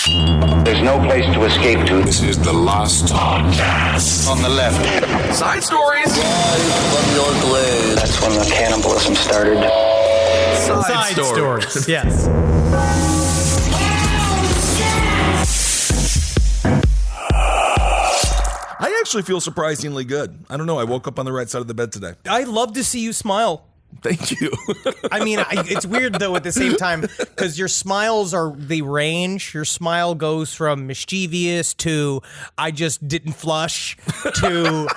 There's no place to escape to. This is the last podcast. On the left. Side stories. From your blade. That's when the cannibalism started. Side stories. Yes. I actually feel surprisingly good. I don't know. I woke up on the right side of the bed today. I love to see you smile. Thank you. I mean, it's weird, though, at the same time, because your smiles are the range. Your smile goes from mischievous to I just didn't flush to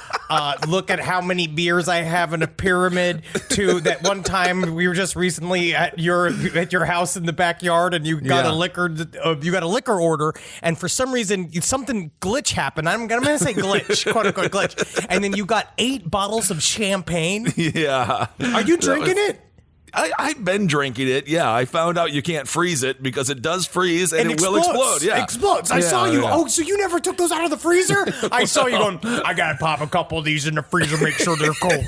look at how many beers I have in a pyramid to that one time we were just recently at your house in the backyard and you got a liquor order, and for some reason something glitch happened. I'm gonna say glitch, quote unquote glitch, and then you got 8 bottles of champagne. Yeah. Are you drinking it? I've been drinking it. Yeah, I found out you can't freeze it because it does freeze and it will explode. Yeah, explodes. I saw you. Yeah. Oh, so you never took those out of the freezer? I saw you going, I gotta pop a couple of these in the freezer, make sure they're cold.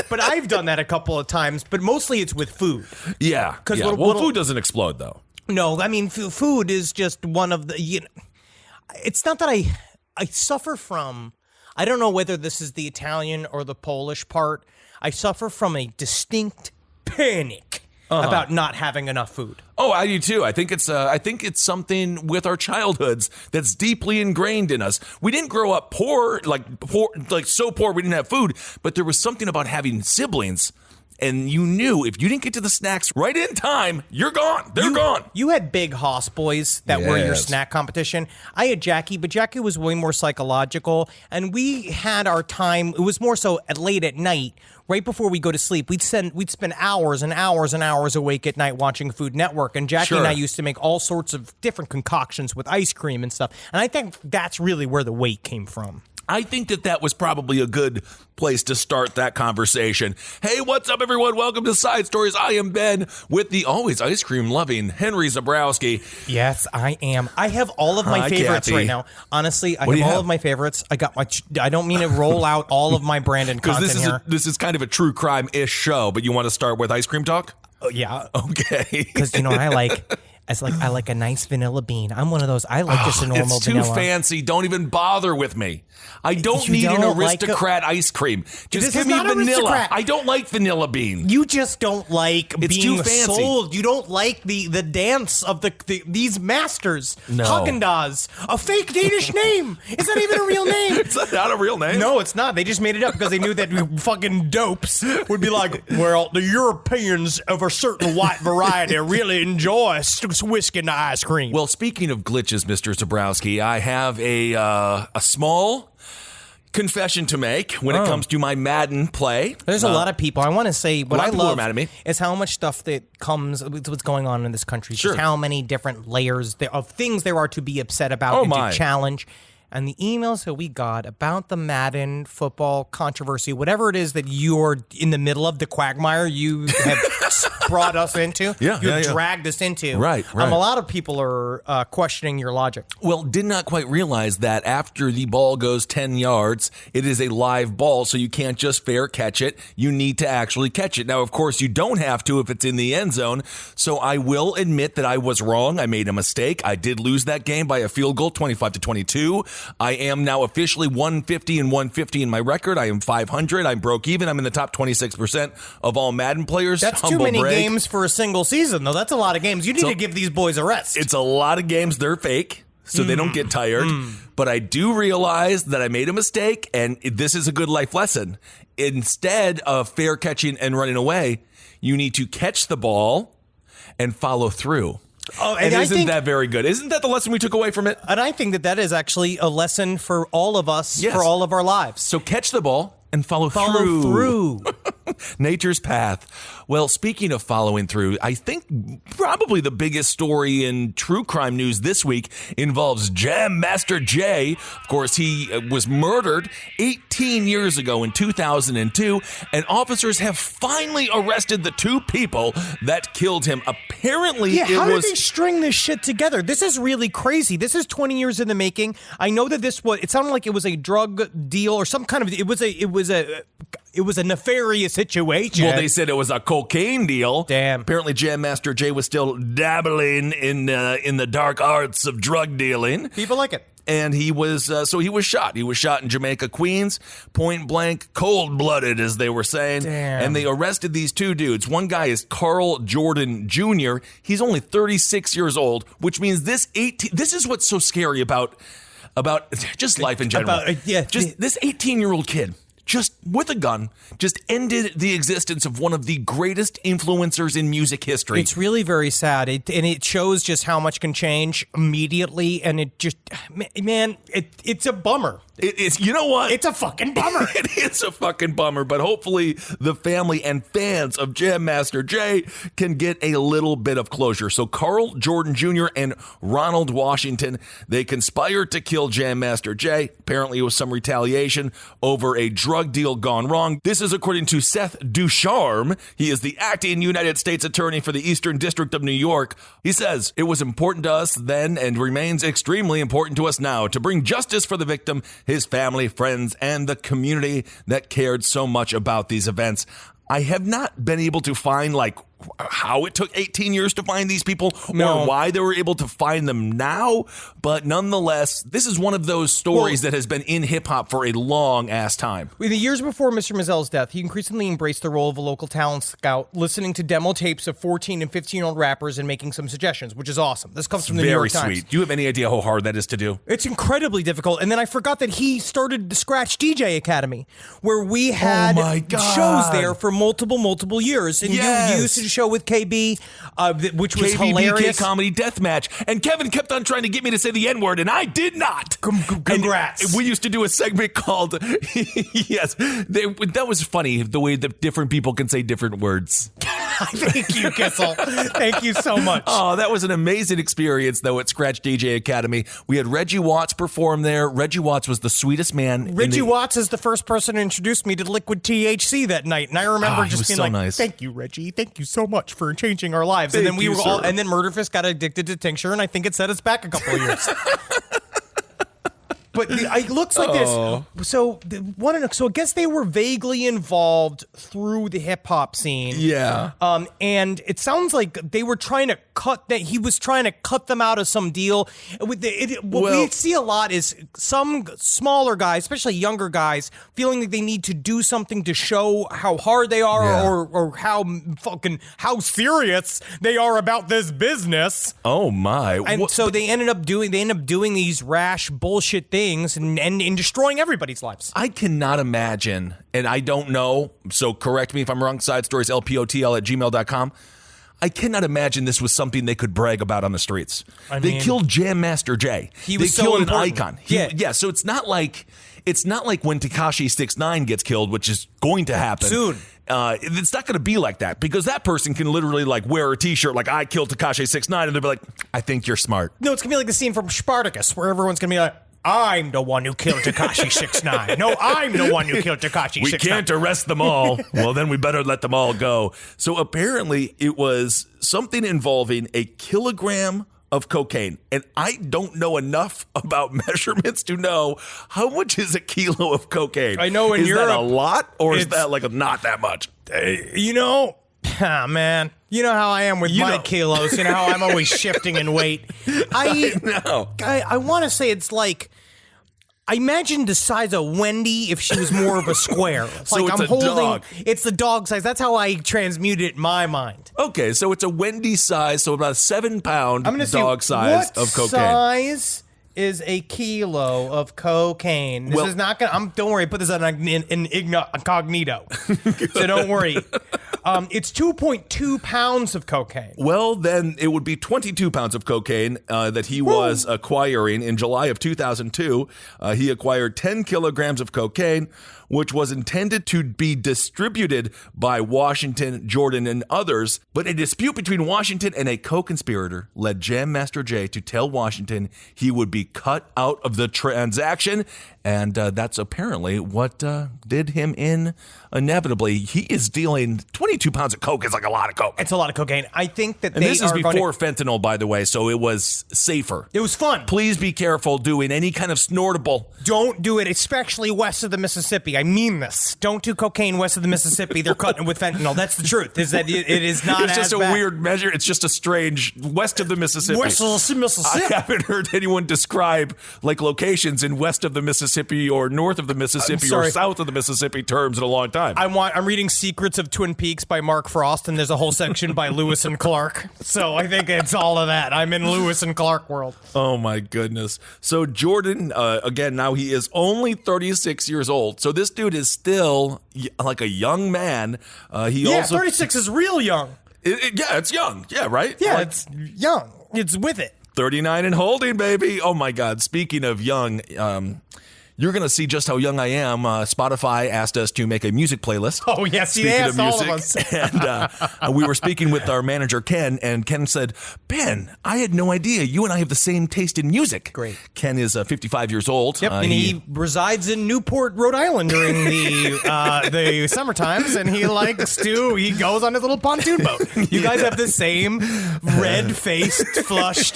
But I've done that a couple of times, but mostly it's with food. Yeah. Because food doesn't explode though. No, I mean food is just one of the. It's not that I suffer from. I don't know whether this is the Italian or the Polish part. I suffer from a distinct panic about not having enough food. Oh, I do too. I think it's something with our childhoods that's deeply ingrained in us. We didn't grow up poor, so poor we didn't have food, but there was something about having siblings. And you knew if you didn't get to the snacks right in time, you're gone. They're gone. You had big hoss boys that were your snack competition. I had Jackie, but Jackie was way more psychological. And we had our time. It was more so late at night, right before we go to sleep. We'd spend hours and hours and hours awake at night watching Food Network. And Jackie and I used to make all sorts of different concoctions with ice cream and stuff. And I think that's really where the weight came from. I think that was probably a good place to start that conversation. Hey, what's up, everyone? Welcome to Side Stories. I am Ben with the always ice cream loving Henry Zabrowski. Yes, I am. I have all of my favorites Kathy. Right now. Honestly, I have all of my favorites. I don't mean to roll out all of my Brandon content here. This is kind of a true crime-ish show, but you want to start with ice cream talk? Oh, yeah. Okay. Because, I like a nice vanilla bean. I'm one of those. I like just a normal vanilla. It's too fancy. Don't even bother with me. I don't need an aristocrat ice cream. Just give me vanilla. I don't like vanilla bean. You just don't like it's being too fancy. sold. You don't like the dance of these masters. No. Haagen-Dazs, a fake Danish name. Is that even a real name? It's not a real name. No, it's not. They just made it up because they knew that we fucking dopes would be like, well, the Europeans of a certain white variety really enjoy whiskey and ice cream. Well, speaking of glitches, Mr. Zabrowski, I have a small confession to make when it comes to my Madden play. There's a lot of people. I want to say what I love mad at me. is how much stuff that comes with what's going on in this country. Sure. Just how many different layers of things there are to be upset about and to challenge. And the emails that we got about the Madden football controversy, whatever it is that you're in the middle of, the quagmire you have brought us into, you've dragged us into. Right. A lot of people are questioning your logic. Well, did not quite realize that after the ball goes 10 yards, it is a live ball, so you can't just fair catch it. You need to actually catch it. Now, of course, you don't have to if it's in the end zone, so I will admit that I was wrong. I made a mistake. I did lose that game by a field goal, 25-22. I am now officially 150 and 150 in my record. I am 500. I'm broke even. I'm in the top 26% of all Madden players. That's too many games for a single season, though. That's a lot of games. You need to give these boys a rest. It's a lot of games. They're fake, so they don't get tired. But I do realize that I made a mistake, and this is a good life lesson. Instead of fair catching and running away, you need to catch the ball and follow through. Oh, and isn't that very good? Isn't that the lesson we took away from it? And I think that is actually a lesson for all of us, for all of our lives. So catch the ball and follow through. Nature's path. Well, speaking of following through, I think probably the biggest story in true crime news this week involves Jam Master Jay. Of course, he was murdered 18 years ago in 2002, and officers have finally arrested the 2 people that killed him. Apparently, how did they string this shit together? This is really crazy. This is 20 years in the making. I know that it sounded like it was a drug deal or some kind of, it was a nefarious situation. Well, they said it was a cocaine cocaine deal. Damn. Apparently, Jam Master Jay was still dabbling in the dark arts of drug dealing. People like it. And he was shot. He was shot in Jamaica, Queens, point blank, cold blooded, as they were saying. Damn. And they arrested these two dudes. One guy is Carl Jordan Jr. He's only 36 years old, which means this is what's so scary about just life in general. This 18-year-old kid, just with a gun, just ended the existence of one of the greatest influencers in music history. It's really very sad. It shows just how much can change immediately. And it just, man, it's a bummer. It's, you know what? It's a fucking bummer. It is a fucking bummer, but hopefully the family and fans of Jam Master Jay can get a little bit of closure. So Carl Jordan Jr. and Ronald Washington, they conspired to kill Jam Master Jay. Apparently it was some retaliation over a drug deal gone wrong. This is according to Seth Ducharme. He is the acting United States Attorney for the Eastern District of New York. He says, "It was important to us then and remains extremely important to us now to bring justice for the victim, his family, friends, and the community that cared so much about these events." I have not been able to find how it took 18 years to find these people or why they were able to find them now. But nonetheless, this is one of those stories that has been in hip hop for a long ass time. In the years before Mr. Mizell's death, he increasingly embraced the role of a local talent scout, listening to demo tapes of 14 and 15-year-old rappers and making some suggestions, which is awesome. This comes from the New York Times. Very sweet. Do you have any idea how hard that is to do? It's incredibly difficult. And then I forgot that he started the Scratch DJ Academy, where we had shows there for multiple years. And you used to show with KB, which was hilarious. Comedy Deathmatch. And Kevin kept on trying to get me to say the N-word, and I did not. Congrats. And we used to do a segment called, that was funny, the way that different people can say different words. Thank you, Kissel. Thank you so much. Oh, that was an amazing experience, though, at Scratch DJ Academy. We had Reggie Watts perform there. Reggie Watts was the sweetest man. Reggie Watts is the first person to introduce me to liquid THC that night, and I remember just being nice. Thank you, Reggie. Thank you so much for changing our lives. And then and then Murderfist got addicted to tincture, and I think it set us back a couple of years. But it looks like this. So I guess they were vaguely involved through the hip hop scene. Yeah. And it sounds like they were trying to he was trying to cut them out of some deal. What we see a lot is some smaller guys, especially younger guys, feeling like they need to do something to show how hard they are or how serious they are about this business. Oh my. And so they end up doing these rash bullshit things and destroying everybody's lives. I cannot imagine, and I don't know, so correct me if I'm wrong, sidestorieslpotl@gmail.com. I cannot imagine this was something they could brag about on the streets. They killed Jam Master Jay. He was they killed so an icon. So it's not like when Tekashi 6ix9ine gets killed, which is going to happen soon. It's not going to be like that, because that person can literally wear a t-shirt like I killed Tekashi 6ix9ine, and they'll be like, I think you're smart. No, it's going to be like the scene from Spartacus where everyone's going to be like, I'm the one who killed Tekashi 6ix9ine. No, I'm the one who killed Tekashi 6ix9ine. We can't arrest them all. Well, then we better let them all go. So apparently it was something involving a kilogram of cocaine. And I don't know enough about measurements to know how much is a kilo of cocaine. I know in Europe. Is that a lot, or is that not that much? Man, you know how I am with my kilos. You know how I'm always shifting in weight. I want to say it's I imagine the size of Wendy if she was more of a square. So it's dog. It's the dog size. That's how I transmute it in my mind. Okay, so it's a Wendy size, so about a 7-pound dog size of cocaine. Size is a kilo of cocaine. This is not gonna. Don't worry. Put this on incognito, so don't worry. It's 2.2 pounds of cocaine. Well, then it would be 22 pounds of cocaine that he was acquiring in July of 2002. He acquired 10 kilograms of cocaine, which was intended to be distributed by Washington, Jordan, and others. But a dispute between Washington and a co-conspirator led Jam Master Jay to tell Washington he would be cut out of the transaction. And that's apparently what did him in inevitably. He is dealing 22 pounds of coke is like a lot of coke. It's a lot of cocaine. I think that this is before fentanyl, by the way, so it was safer. It was fun. Please be careful doing any kind of snortable. Don't do it, especially west of the Mississippi. I mean this. Don't do cocaine west of the Mississippi. They're cutting it with fentanyl. That's the truth. Is that it is not It's as just a bad. weird measure. It's just a strange west of the Mississippi. West of the Mississippi. I haven't heard anyone describe like locations in west of the Mississippi or north of the Mississippi or south of the Mississippi terms in a long time. I'm reading Secrets of Twin Peaks by Mark Frost, and there's a whole section by Lewis and Clark. So I think it's all of that. I'm in Lewis and Clark world. Oh my goodness. So Jordan, again, now he is only 36 years old. So this dude is still like a young man. He also 36 is real young. Yeah, it's young. Yeah, right? Yeah, Like, it's young. It's with it. 39 and holding, baby. Oh my God. Speaking of young, you're going to see just how young I am. Spotify asked us to make a music playlist. Oh, yes, he asked all of us. And we were speaking with our manager, Ken, and Ken said, Ben, I had no idea. You and I have the same taste in music. Great. Ken is 55 years old. Yep, and he resides in Newport, Rhode Island during the summer times, and he goes on his little pontoon boat. You guys have the same red-faced, flushed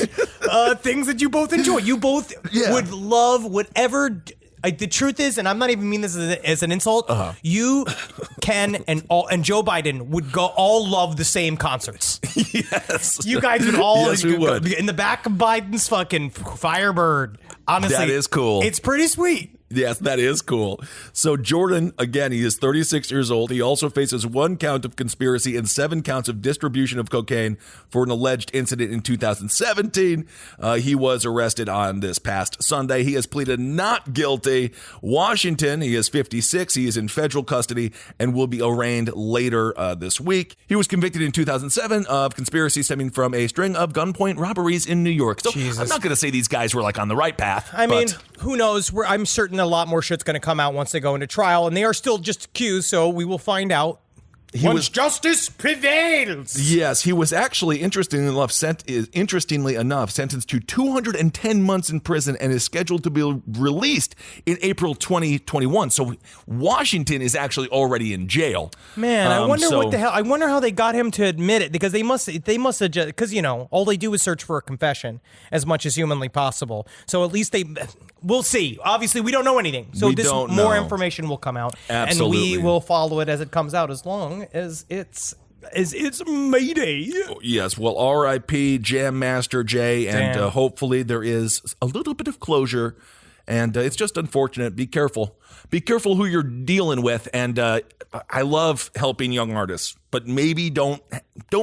things that you both enjoy. You both would love whatever... the truth is, and I'm not even mean this as an insult, you, Ken, and Joe Biden would all love the same concerts. Yes. You guys would all... Yes, we would. In the back of Biden's fucking Firebird. Honestly. That is cool. It's pretty sweet. Yes, that is cool. So Jordan, again, he is 36 years old. He also faces 1 count of conspiracy and 7 counts of distribution of cocaine for an alleged incident in 2017. He was arrested on this past Sunday. He has pleaded not guilty. Washington, he is 56. He is in federal custody and will be arraigned later this week. He was convicted in 2007 of conspiracy stemming from a string of gunpoint robberies in New York. So Jesus. I'm not going to say these guys were like on the right path. I mean, who knows? I'm certain a lot more shit's going to come out once they go into trial, and they are still just accused, so we will find out. Once justice prevails. Yes, he was actually, interestingly enough, sentenced to 210 months in prison and is scheduled to be released in April 2021. So Washington is actually already in jail. Man, I wonder what the hell. I wonder how they got him to admit it, because they must have just, because all they do is search for a confession as much as humanly possible. So at least we'll see. Obviously, we don't know anything. So more information will come out. Absolutely. And we will follow it as it comes out, as long as it's Mayday. Yes, well, R.I.P. Jam Master Jay, and hopefully there is a little bit of closure, and it's just unfortunate. Be careful. Be careful who you're dealing with, and I love helping young artists, but maybe don't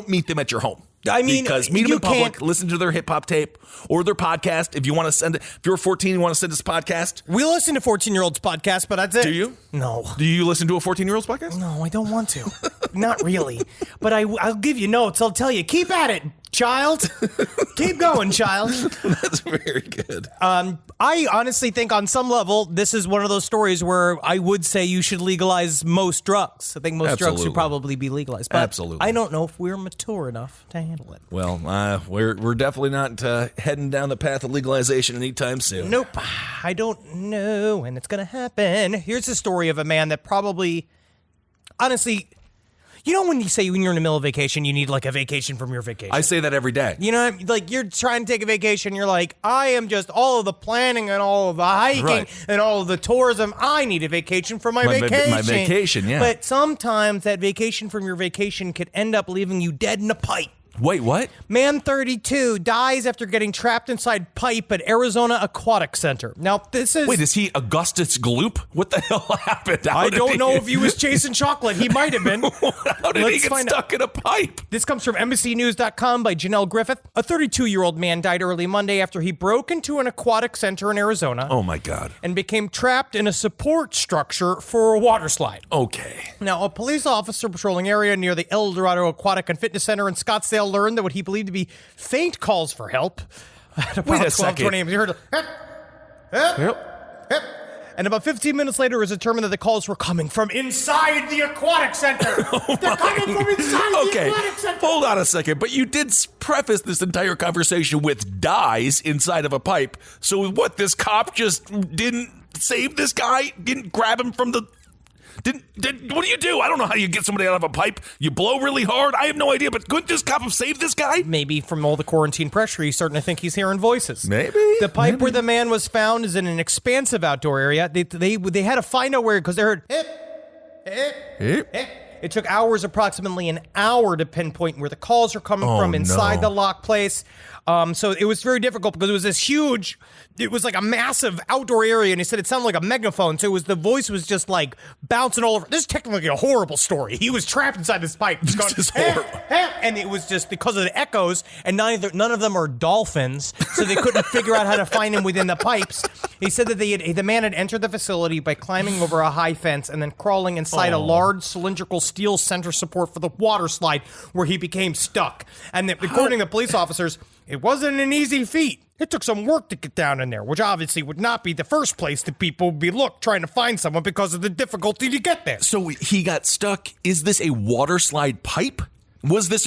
meet them at your home. I mean, because meet them in public, listen to their hip hop tape or their podcast. If you want to send it, if you're 14 and you want to send us a podcast. We listen to 14-year-olds podcast, but that's it. Do you? No. Do you listen to a 14-year-old's podcast? No, I don't want to. Not really. But I'll give you notes. I'll tell you, keep at it, child. Keep going, child. That's very good. I honestly think on some level, this is one of those stories where I would say you should legalize most drugs. I think most drugs should probably be legalized. But Absolutely. I don't know if we're mature enough to handle it. Well, we're definitely not heading down the path of legalization anytime soon. Nope. I don't know when it's going to happen. Here's a story of a man that probably, honestly... You know when you say when you're in the middle of vacation, you need like a vacation from your vacation? I say that every day. You know, like you're trying to take a vacation, you're like, I am just all of the planning and all of the hiking and all of the tourism. I need a vacation from my vacation. My vacation, yeah. But sometimes that vacation from your vacation could end up leaving you dead in a pipe. Wait, what? Man 32 dies after getting trapped inside pipe at Arizona Aquatic Center. Now, this is... Wait, is he Augustus Gloop? What the hell happened? I don't know if he was chasing chocolate. He might have been. How did he get stuck in a pipe? This comes from NBCNews.com by Janelle Griffith. A 32-year-old man died early Monday after he broke into an aquatic center in Arizona. Oh, my God. And became trapped in a support structure for a water slide. Okay. Now, a police officer patrolling area near the El Dorado Aquatic and Fitness Center in Scottsdale learned that what he believed to be faint calls for help. At about 12:20 a.m. He heard help. And about 15 minutes later, it was determined that the calls were coming from inside the aquatic center. They're coming from inside the aquatic center. Hold on a second. But you did preface this entire conversation with dies inside of a pipe. So what, this cop just didn't save this guy? Didn't grab him from the... What do you do? I don't know how you get somebody out of a pipe. You blow really hard. I have no idea, but couldn't this cop have saved this guy? Maybe from all the quarantine pressure, he's starting to think he's hearing voices. Maybe. The pipe where the man was found is in an expansive outdoor area. They had to find out where, because they heard hip, hip, hip. It took approximately an hour to pinpoint where the calls are coming from inside the locked place. So it was very difficult because it was this huge, it was like a massive outdoor area, and he said it sounded like a megaphone. So the voice was just like bouncing all over. This is technically a horrible story. He was trapped inside this pipe. Just going, this is horrible. And it was just because of the echoes, and none of them are dolphins, so they couldn't figure out how to find him within the pipes. He said that the man had entered the facility by climbing over a high fence and then crawling inside a large cylindrical steel center support for the water slide, where he became stuck. And according to police officers, it wasn't an easy feat. It took some work to get down in there, which obviously would not be the first place that people would be trying to find someone because of the difficulty to get there. So he got stuck. Is this a water slide pipe? This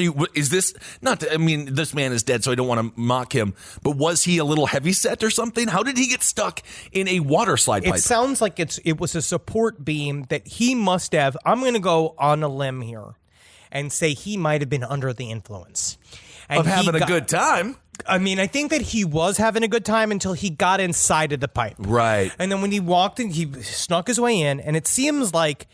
man is dead, so I don't want to mock him, but was he a little heavyset or something? How did he get stuck in a water slide pipe? It sounds like it was a support beam that he must have. I'm going to go on a limb here and say he might have been under the influence. Of having a good time. I mean, I think that he was having a good time until he got inside of the pipe. Right. And then when he walked in, he snuck his way in, and it seems like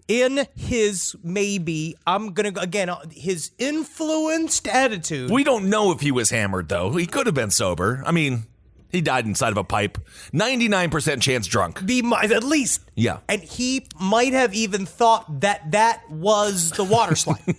in his his influenced attitude. We don't know if he was hammered, though. He could have been sober. I mean, he died inside of a pipe. 99% chance drunk. At least. Yeah. And he might have even thought that was the water slide.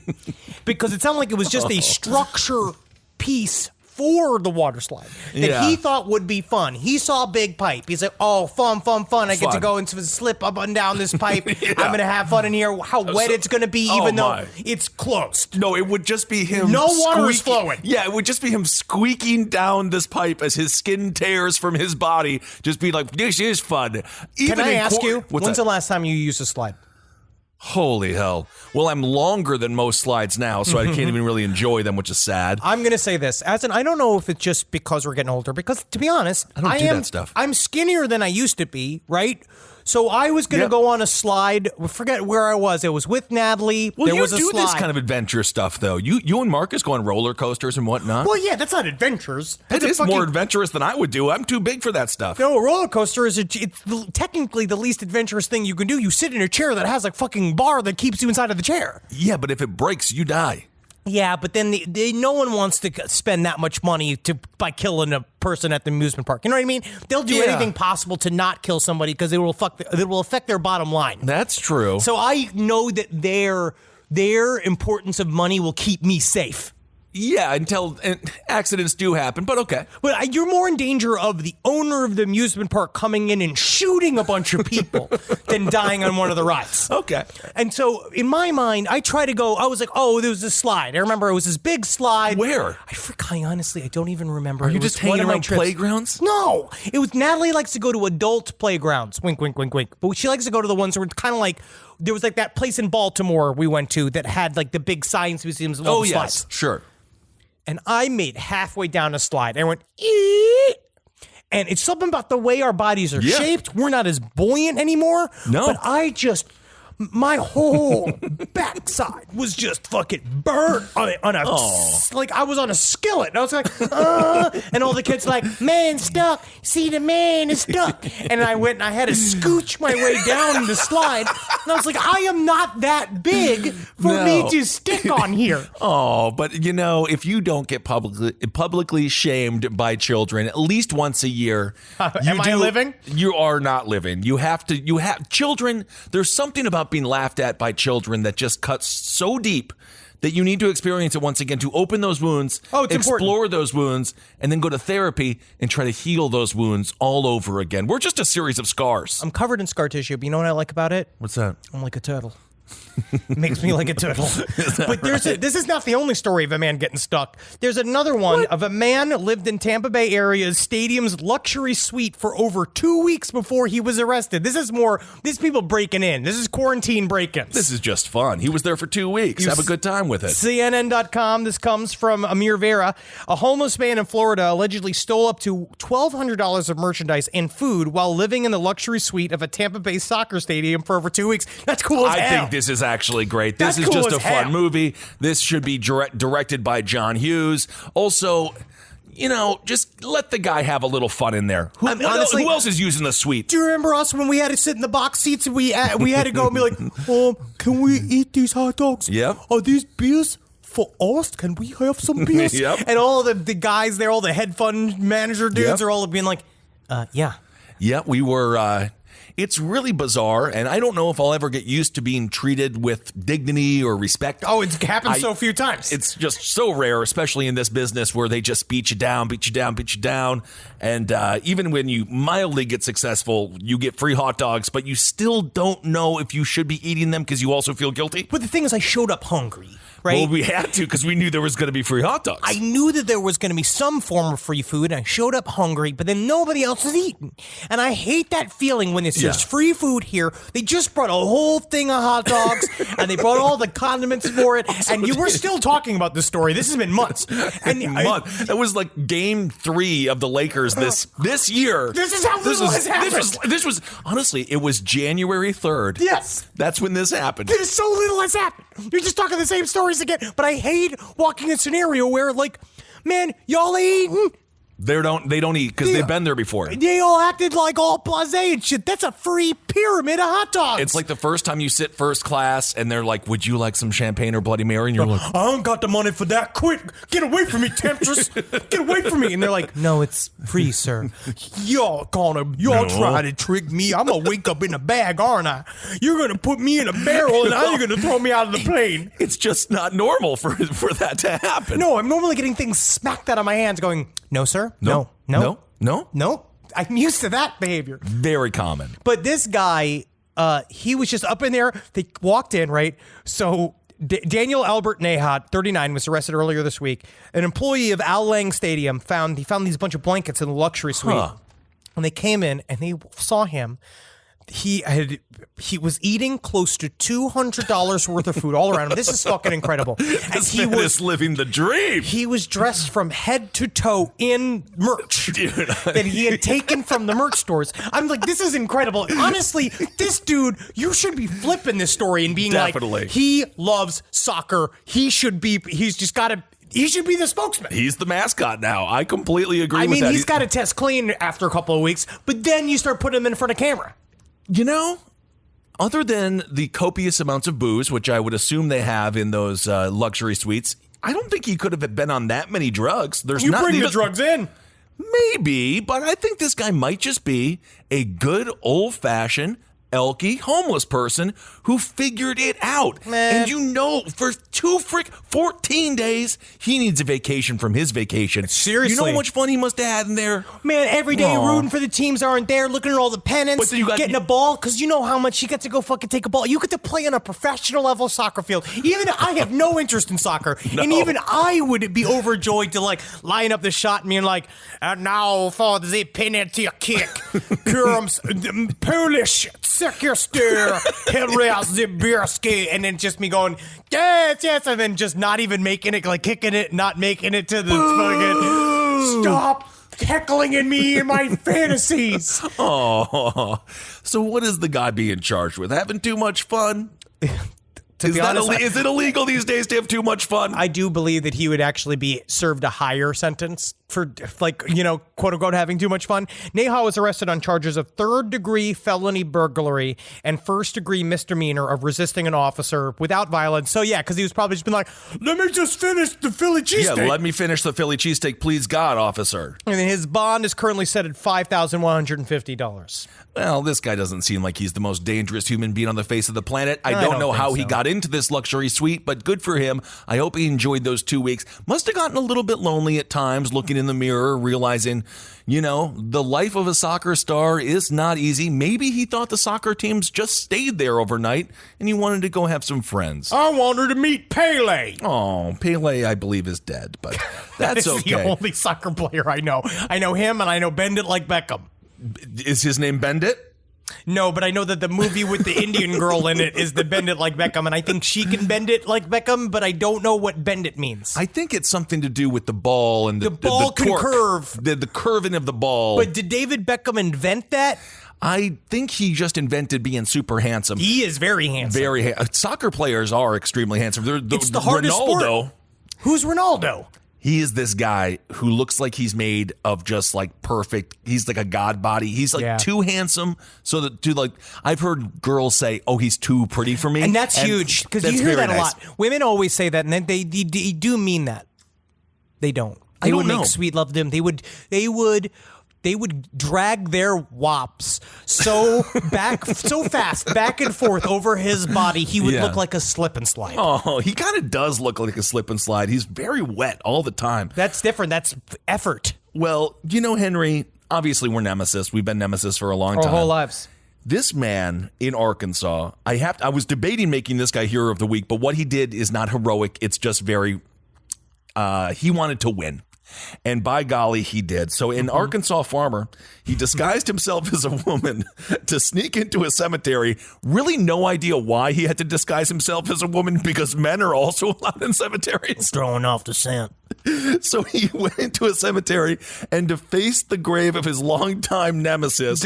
Because it sounded like it was just a structure piece for the water slide that he thought would be fun. He saw a big pipe. He's like, oh, fun. I get to go into slip up and down this pipe. I'm going to have fun in here. How wet it's going to be, even though it's closed. No, it would just be him. No water is flowing. Yeah, it would just be him squeaking down this pipe as his skin tears from his body. Just be like, this is fun. Can I ask you, when's the last time you used a slide? Holy hell. Well, I'm longer than most slides now, so I can't even really enjoy them, which is sad. I'm going to say this. I don't know if it's just because we're getting older, because to be honest, I don't do that stuff. I'm skinnier than I used to be, right? So I was going to go on a slide. Forget where I was. It was with Natalie. Well, there was a do slide. This kind of adventure stuff, though. You and Marcus go on roller coasters and whatnot. Well, yeah, that's not adventures. That is more adventurous than I would do. I'm too big for that stuff. No, a roller coaster is it's technically the least adventurous thing you can do. You sit in a chair that has a fucking bar that keeps you inside of the chair. Yeah, but if it breaks, you die. Yeah, but then no one wants to spend that much money by killing a person at the amusement park. You know what I mean? They'll do anything possible to not kill somebody because it will affect their bottom line. That's true. So I know that their importance of money will keep me safe. Yeah, until accidents do happen, but okay. But you're more in danger of the owner of the amusement park coming in and shooting a bunch of people than dying on one of the rides. Okay. And so, in my mind, I was like, oh, there was this slide. I remember it was this big slide. Where? Honestly, I don't even remember. Are you just hanging around playgrounds? No. It was, Natalie likes to go to adult playgrounds. Wink, wink, wink, wink. But she likes to go to the ones that were kind of like, there was like that place in Baltimore we went to that had like the big science museums and all the slides. Yes, sure. And I made halfway down a slide. And I went, eee! And it's something about the way our bodies are shaped. We're not as buoyant anymore. No. But my whole backside was just fucking burnt on a like I was on a skillet. And I was like, and all the kids like, man stuck. See, the man is stuck. And I went and I had to scooch my way down the slide. And I was like, I am not that big for me to stick on here. Oh, but if you don't get publicly shamed by children at least once a year, am I living? You are not living. You have children. There's something about being laughed at by children that just cuts so deep that you need to experience it once again to open those wounds, explore those wounds, and then go to therapy and try to heal those wounds all over again. We're just a series of scars. I'm covered in scar tissue, but you know what I like about it? What's that? I'm like a turtle. Makes me like a turtle. But this is not the only story of a man getting stuck. There's another one of a man lived in Tampa Bay area's stadium's luxury suite for over 2 weeks before he was arrested. This is people breaking in. This is quarantine break-ins. This is just fun. He was there for 2 weeks. Have a good time with it. CNN.com. This comes from Amir Vera. A homeless man in Florida allegedly stole up to $1,200 of merchandise and food while living in the luxury suite of a Tampa Bay soccer stadium for over 2 weeks. That's cool as hell. I think this is actually great. This is just a fun movie. This should be directed by John Hughes. Also, just let the guy have a little fun in there. Who else is using the suite? Do you remember us when we had to sit in the box seats and we had to go and be like, can we eat these hot dogs? Yep. Are these beers for us? Can we have some beers? Yep. And all the guys there, all the head fund manager dudes are all being like, yeah. Yeah, we were... It's really bizarre, and I don't know if I'll ever get used to being treated with dignity or respect. Oh, it's happened so few times. It's just so rare, especially in this business where they just beat you down. And even when you mildly get successful, you get free hot dogs, but you still don't know if you should be eating them because you also feel guilty. But the thing is, I showed up hungry. Right? Well, we had to because we knew there was going to be free hot dogs. I knew that there was going to be some form of free food, and I showed up hungry, but then nobody else is eating. And I hate that feeling when it's just free food here. They just brought a whole thing of hot dogs, and they brought all the condiments for it, and you were still talking about this story. This has been months. That was like game 3 of the Lakers this year. This is how little has happened. This was, honestly, it was January 3rd. Yes. That's when this happened. There's so little has happened. You're just talking the same stories again. But I hate walking a scenario where, like, man, y'all eating? They don't eat because they've been there before. They all acted like all blasé and shit. That's a free pyramid of hot dogs. It's like the first time you sit first class and they're like, would you like some champagne or Bloody Mary? And you're like, I don't got the money for that. Quit. Get away from me, temptress. Get away from me. And they're like, no, it's free, sir. Y'all trying to trick me. I'm going to wake up in a bag, aren't I? You're going to put me in a barrel and now you're going to throw me out of the plane. It's just not normal for that to happen. No, I'm normally getting things smacked out of my hands going, no, sir. No. I'm used to that behavior. Very common. But this guy, he was just up in there. They walked in, right? So Daniel Albert Nahad, 39, was arrested earlier this week. An employee of Al Lang Stadium found these bunch of blankets in the luxury suite. When they came in and they saw him, he was eating close to $200 worth of food all around him. This is fucking incredible. And he was living the dream. He was dressed from head to toe in merch that he had taken from the merch stores. I'm like, this is incredible. Honestly, this dude, you should be flipping this story and being like, he loves soccer. He should be the spokesman. He's the mascot now. I completely agree with that. I mean, he's got to test clean after a couple of weeks, but then you start putting him in front of camera. Other than the copious amounts of booze, which I would assume they have in those luxury suites, I don't think he could have been on that many drugs. Bring the drugs in. Maybe, but I think this guy might just be a good old-fashioned elky homeless person who figured it out. Man. And for 14 days, he needs a vacation from his vacation. Seriously. You know how much fun he must have had in there? Man, every day rooting for the teams aren't there, looking at all the pennants, getting a ball, because you know how much you get to go fucking take a ball. You get to play on a professional level soccer field. Even I have no interest in soccer, and even I would be overjoyed to like line up the shot and being like, and now for the penalty kick, comes Polish Sekirster, Henry Zibirski, and then just me going, yes, and then just not even making it, like kicking it, not making it to the fucking stop heckling in me in my fantasies. Oh, so what is the guy being charged with? Having too much fun? Is it illegal these days to have too much fun? I do believe that he would actually be served a higher sentence for, quote unquote, having too much fun. Neha was arrested on charges of 3rd-degree felony burglary and 1st-degree misdemeanor of resisting an officer without violence. So, yeah, because he was probably just been like, let me just finish the Philly cheesesteak. Yeah, let me finish the Philly cheesesteak, please, God, officer. And his bond is currently set at $5,150. Well, this guy doesn't seem like he's the most dangerous human being on the face of the planet. I don't know how he got into this luxury suite, but good for him. I hope he enjoyed those 2 weeks. Must have gotten a little bit lonely at times looking in the mirror, realizing, the life of a soccer star is not easy. Maybe he thought the soccer teams just stayed there overnight and he wanted to go have some friends. I wanted to meet Pele. Oh, Pele, I believe, is dead, but that's okay. The only soccer player I know. I know him and I know Bend It Like Beckham. Is his name Bend It? No, but I know that the movie with the Indian girl in it is the Bend It Like Beckham, and I think she can bend it like Beckham, but I don't know what bend it means. I think it's something to do with the ball and the ball can torque, curve. The curving of the ball. But did David Beckham invent that? I think he just invented being super handsome. He is very handsome. Soccer players are extremely handsome. It's the hardest Ronaldo, sport. Who's Ronaldo? He is this guy who looks like he's made of just like perfect. He's like a god body. He's like too handsome. So that I've heard girls say, "Oh, he's too pretty for me," and that's huge because you hear that a lot. Women always say that, and then they do mean that. They don't. They would make sweet love to them. They would drag their wops so fast back and forth over his body, he would look like a slip and slide. Oh, he kind of does look like a slip and slide. He's very wet all the time. That's different. That's effort. Well, Henry, obviously we're nemesis. We've been nemesis for a long time. Our whole lives. This man in Arkansas, I was debating making this guy hero of the week, but what he did is not heroic. It's just very, he wanted to win. And by golly, he did. So in Arkansas Farmer, he disguised himself as a woman to sneak into a cemetery. Really no idea why he had to disguise himself as a woman, because men are also allowed in cemeteries. Throwing off the scent. So he went into a cemetery and defaced the grave of his longtime nemesis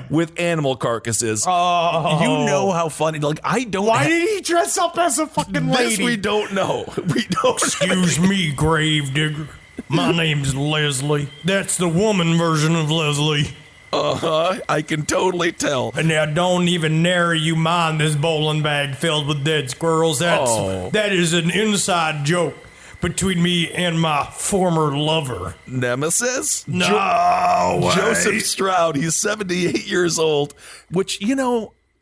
with animal carcasses. Oh. You know how funny. Why did he dress up as a fucking lady? This we don't know. Excuse me, gravedigger. My name's Leslie. That's the woman version of Leslie. I can totally tell. And now don't even nary you mind this bowling bag filled with dead squirrels. That is an inside joke between me and my former lover. Nemesis? No way. Joseph Stroud. He's 78 years old, which,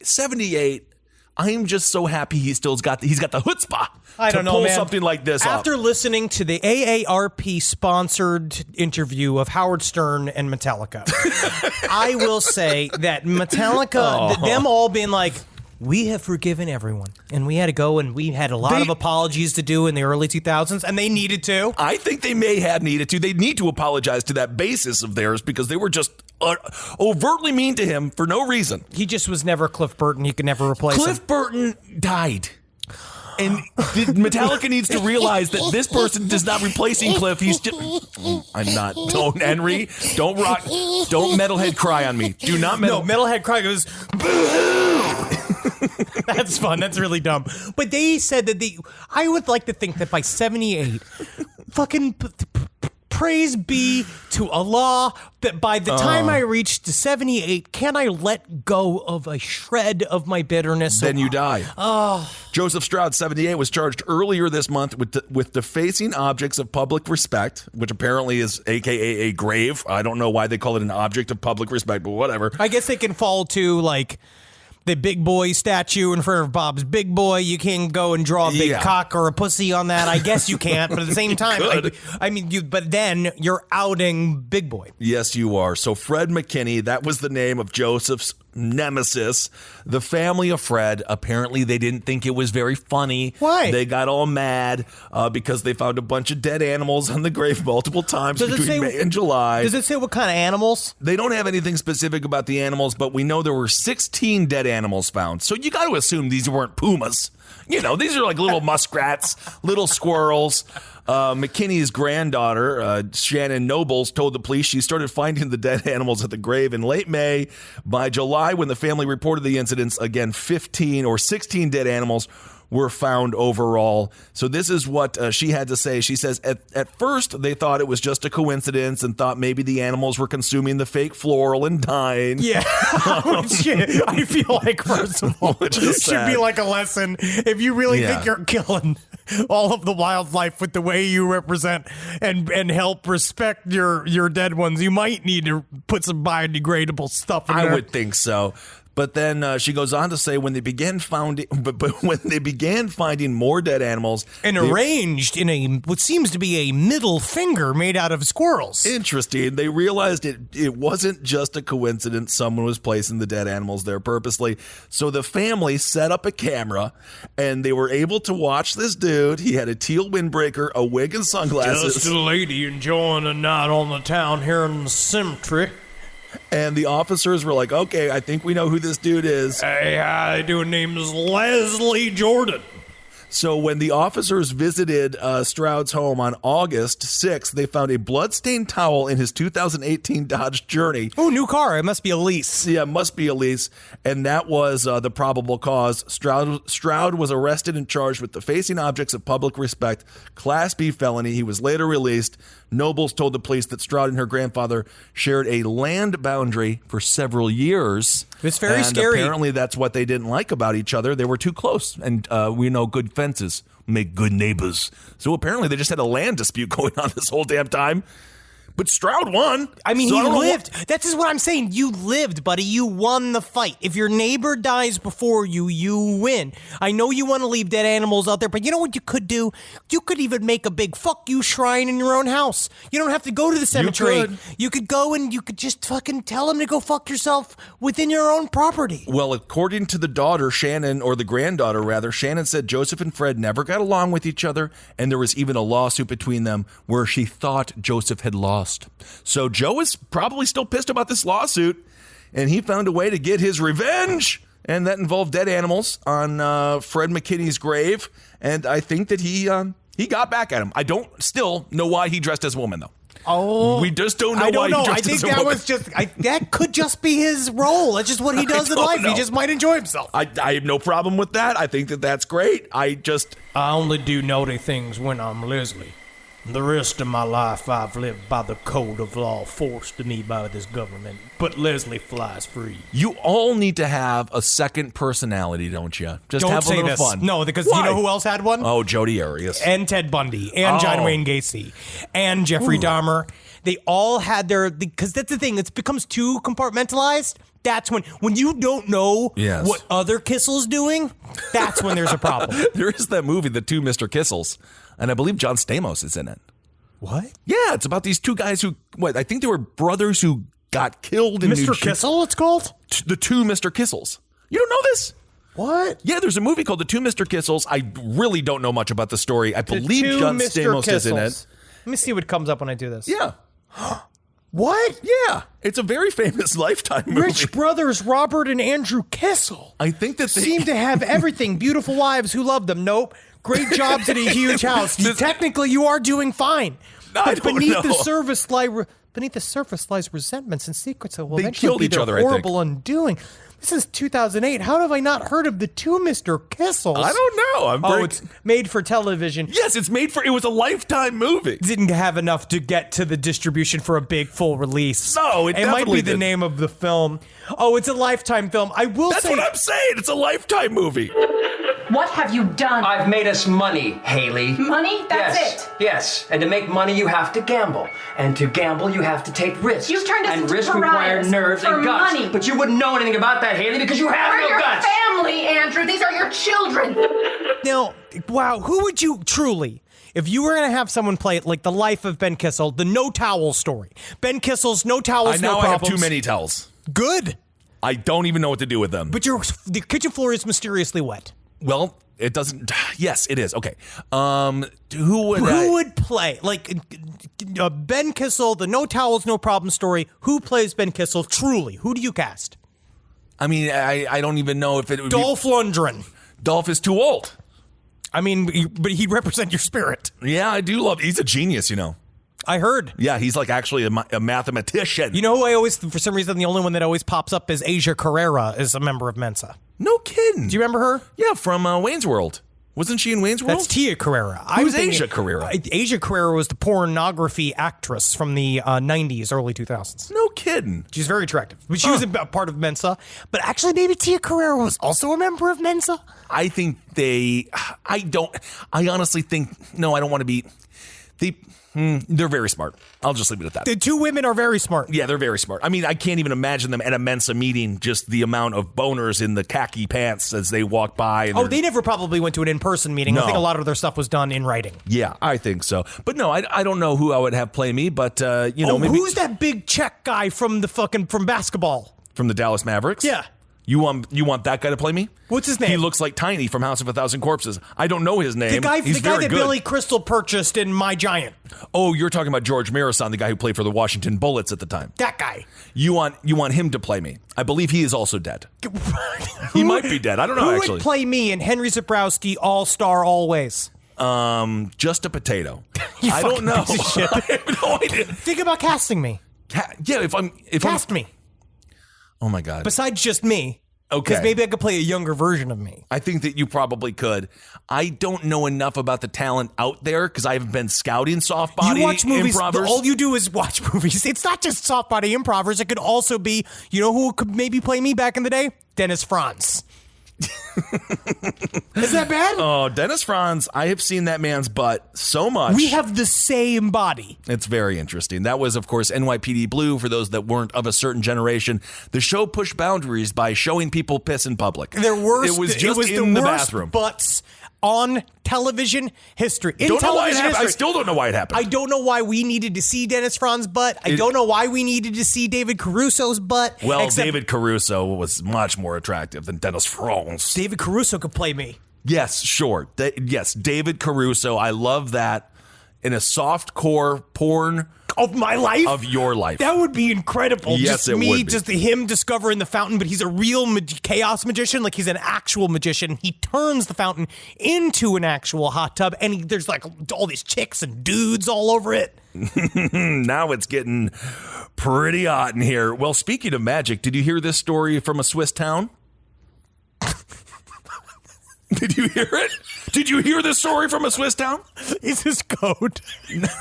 78, I'm just so happy he's got the chutzpah to pull something like this off. After listening to the AARP sponsored interview of Howard Stern and Metallica, I will say that Metallica, them all being like, we have forgiven everyone, and we had to go, and we had a lot of apologies to do in the early 2000s, and they needed to. I think they may have needed to. They need to apologize to that bassist of theirs, because they were just overtly mean to him for no reason. He just was never Cliff Burton. You could never replace him. Cliff Burton died. And Metallica needs to realize that this person is not replacing Cliff. He's just... I'm not. Don't, Henry. Don't rock. Don't Metalhead cry on me. Do not No, Metalhead cry goes... That's fun. That's really dumb. But they said that I would like to think that by 78, fucking... Praise be to Allah that by the time I reached 78, can I let go of a shred of my bitterness? Then you die. Joseph Stroud, 78, was charged earlier this month with defacing objects of public respect, which apparently is AKA a grave. I don't know why they call it an object of public respect, but whatever. I guess they can fall to like the big boy statue in front of Bob's Big Boy. You can't go and draw a big cock or a pussy on that. I guess you can't, but at the same time, but then you're outing Big Boy. Yes, you are. So Fred McKinney, that was the name of Joseph's nemesis. The family of Fred, apparently they didn't think it was very funny. Why? They got all mad because they found a bunch of dead animals on the grave multiple times between May and July. Does it say what kind of animals? They don't have anything specific about the animals, but we know there were 16 dead animals found. So you got to assume these weren't pumas. These are like little muskrats, little squirrels. McKinney's granddaughter, Shannon Nobles, told the police she started finding the dead animals at the grave in late May. By July, when the family reported the incidents, again, 15 or 16 dead animals were found overall. So this is what she had to say. She says, at first, they thought it was just a coincidence and thought maybe the animals were consuming the fake floral and dying. Yeah. I feel like, first of all, it should be like a lesson. If you really think you're killing all of the wildlife with the way you represent and help respect your dead ones, you might need to put some biodegradable stuff in there. I would think so. But then she goes on to say when they began finding more dead animals and arranged in what seems to be a middle finger made out of squirrels. Interesting. They realized it wasn't just a coincidence. Someone was placing the dead animals there purposely. So the family set up a camera and they were able to watch this dude. He had a teal windbreaker, a wig, and sunglasses. Just a lady enjoying a night on the town here in the cemetery. And the officers were like, okay, I think we know who this dude is. Hey, how you doing? Name is Leslie Jordan. So when the officers visited Stroud's home on August 6th, they found a bloodstained towel in his 2018 Dodge Journey. Oh, new car. It must be a lease. Yeah, it must be a lease. And that was the probable cause. Stroud was arrested and charged with defacing objects of public respect, Class B felony. He was later released. Nobles told the police that Stroud and her grandfather shared a land boundary for several years. It's very scary. Apparently, that's what they didn't like about each other. They were too close, and we know good fences make good neighbors. So apparently, they just had a land dispute going on this whole damn time. But Stroud won. I mean, so he lived. That's just what I'm saying. You lived, buddy. You won the fight. If your neighbor dies before you, you win. I know you want to leave dead animals out there, but you know what you could do? You could even make a big fuck you shrine in your own house. You don't have to go to the cemetery. You could go and you could just fucking tell him to go fuck yourself within your own property. Well, according to the daughter, Shannon, or the granddaughter rather, Shannon said Joseph and Fred never got along with each other, and there was even a lawsuit between them where she thought Joseph had lost. So Joe is probably still pissed about this lawsuit, and he found a way to get his revenge, and that involved dead animals on Fred McKinney's grave, and I think that he got back at him. I don't still know why he dressed as a woman, though. Oh, we just don't know why he dressed as a woman. I think that could just be his role. That's just what he does in life. He just might enjoy himself. I have no problem with that. I think that that's great. I only do naughty things when I'm Leslie. The rest of my life, I've lived by the code of law forced to me by this government. But Leslie flies free. You all need to have a second personality, don't you? Just don't have a say little this. fun. No, because Why? you know who else had one? Oh, Jodi Arias. And Ted Bundy. And John Wayne Gacy. And Jeffrey Dahmer. They all had because that's the thing. It becomes too compartmentalized. That's when you don't know what other Kissel's doing, that's when there's a problem. There is that movie, The Two Mr. Kissels, and I believe John Stamos is in it. What? Yeah, it's about these two guys who, I think they were brothers who got killed in Mr. Kissel, it's called? The Two Mr. Kissels. You don't know this? What? Yeah, there's a movie called The Two Mr. Kissels. I really don't know much about the story. I believe John Stamos is in it. Let me see what comes up when I do this. Yeah. What? Yeah. It's a very famous Lifetime movie. Rich brothers Robert and Andrew Kissel. I think that they seem to have everything. Beautiful wives who love them. Nope. Great jobs in a huge house. Technically, you are doing fine. But beneath the surface lies resentments and secrets that will eventually be their horrible undoing. This is 2008. How have I not heard of The Two Mr. Kissels? I don't know. It's made for television. Yes, it was a Lifetime movie. Didn't have enough to get to the distribution for a big full release. No, it might be did. the name of the film. Oh, it's a Lifetime film. I will That's say. That's what I'm saying. It's a Lifetime movie. What have you done? I've made us money, Haley. Money? That's yes. it? Yes. And to make money, you have to gamble. And to gamble, you have to take risks. You've turned us and into risk pariahs requires nerves for and guts. money. But you wouldn't know anything about that, Haley, because you have They're no your guts. family, Andrew. These are your children. Now, wow, who would you truly... If you were going to have someone play it like the life of Ben Kissel, the no towel story. Ben Kissel's no towels, no problems. I have too many towels. Good. I don't even know what to do with them. But the kitchen floor is mysteriously wet. Well, it doesn't. Yes, it is. Okay. Who would play like Ben Kissel, the no towels, no problem story? Who plays Ben Kissel truly? Who do you cast? I mean, I don't even know if it would Dolph Lundgren. Dolph is too old. I mean, but he'd represent your spirit. Yeah, I do love. He's a genius, you know. I heard. Yeah, he's like actually a mathematician. You know who I always, for some reason, the only one that always pops up is Asia Carrera is a member of Mensa. No kidding. Do you remember her? Yeah, from Wayne's World. Wasn't she in Wayne's World? That's Tia Carrera. Who's Asia Carrera? Asia Carrera was the pornography actress from the 90s, early 2000s. No kidding. She's very attractive. But she was a part of Mensa. But actually, maybe Tia Carrera was also a member of Mensa. I think I honestly think, no, I don't want to be... They're very smart. I'll just leave it at that. The two women are very smart. Yeah, they're very smart. I mean, I can't even imagine them at a Mensa meeting, just the amount of boners in the khaki pants as they walk by. And They never probably went to an in-person meeting. No. I think a lot of their stuff was done in writing. Yeah, I think so. But no, I don't know who I would have play me, but, maybe Who's that big Czech guy from basketball? from the Dallas Mavericks? Yeah. You want that guy to play me? What's his name? He looks like Tiny from House of a Thousand Corpses. I don't know his name. The guy He's very that good. Billy Crystal purchased in My Giant. Oh, you're talking about George Marason, the guy who played for the Washington Bullets at the time. That guy. You want him to play me. I believe he is also dead. He might be dead. I don't know, Who actually. would play me in Henry Zebrowski All-Star Always? Just a potato. You I don't fucking know. piece of shit. I have no idea. Think about casting me. Cast me. Oh my God. Besides just me. Okay. Because maybe I could play a younger version of me. I think that you probably could. I don't know enough about the talent out there because I haven't been scouting soft body You watch movies. improvers. All you do is watch movies. It's not just soft body improvers. It could also be, you know who could maybe play me back in the day? Dennis Franz. Is that bad? Oh, Dennis Franz, I have seen that man's butt so much. We have the same body. It's very interesting. That was, of course, NYPD Blue, for those that weren't of a certain generation. The show pushed boundaries by showing people piss in public. There were It was just in the bathroom. butts on television history. In Don't know why it television happened. I history. still don't know why it happened. I don't know why we needed to see Dennis Franz's butt. I don't know why we needed to see David Caruso's butt. Well, except David Caruso was much more attractive than Dennis Franz. David Caruso could play me. Yes, sure. Yes, David Caruso. I love that. In a soft core porn Of my life? of your life. That would be incredible. Yes, just it me, would be. just him discovering the fountain, but he's a real chaos magician. Like he's an actual magician. He turns the fountain into an actual hot tub, and there's like all these chicks and dudes all over it. Now it's getting pretty hot in here. Well, speaking of magic, did you hear this story from a Swiss town? Did you hear it? Did you hear this story from a Swiss town? Is this code? This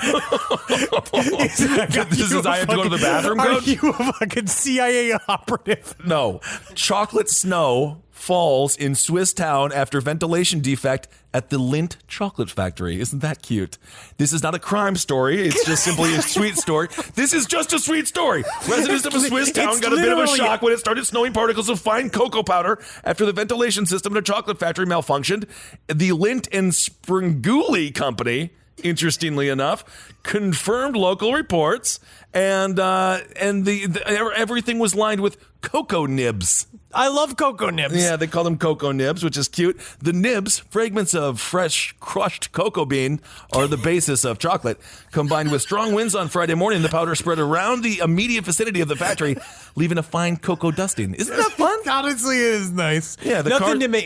is I have to go to the bathroom Are code? you a fucking CIA operative? No. Chocolate snow falls in Swiss town after ventilation defect at the Lindt chocolate factory. Isn't that cute? This is not a crime story. It's just simply a sweet story. This is just a sweet story. Residents of a Swiss town got a bit of a shock when it started snowing particles of fine cocoa powder after the ventilation system in a chocolate factory malfunctioned. The Lindt and Sprunguli company, interestingly enough, confirmed local reports, and everything was lined with cocoa nibs. I love cocoa nibs. Yeah, they call them cocoa nibs, which is cute. The nibs, fragments of fresh crushed cocoa bean, are the basis of chocolate. Combined with strong winds on Friday morning, the powder spread around the immediate vicinity of the factory, leaving a fine cocoa dusting. Isn't that fun? Honestly, it is nice. Yeah,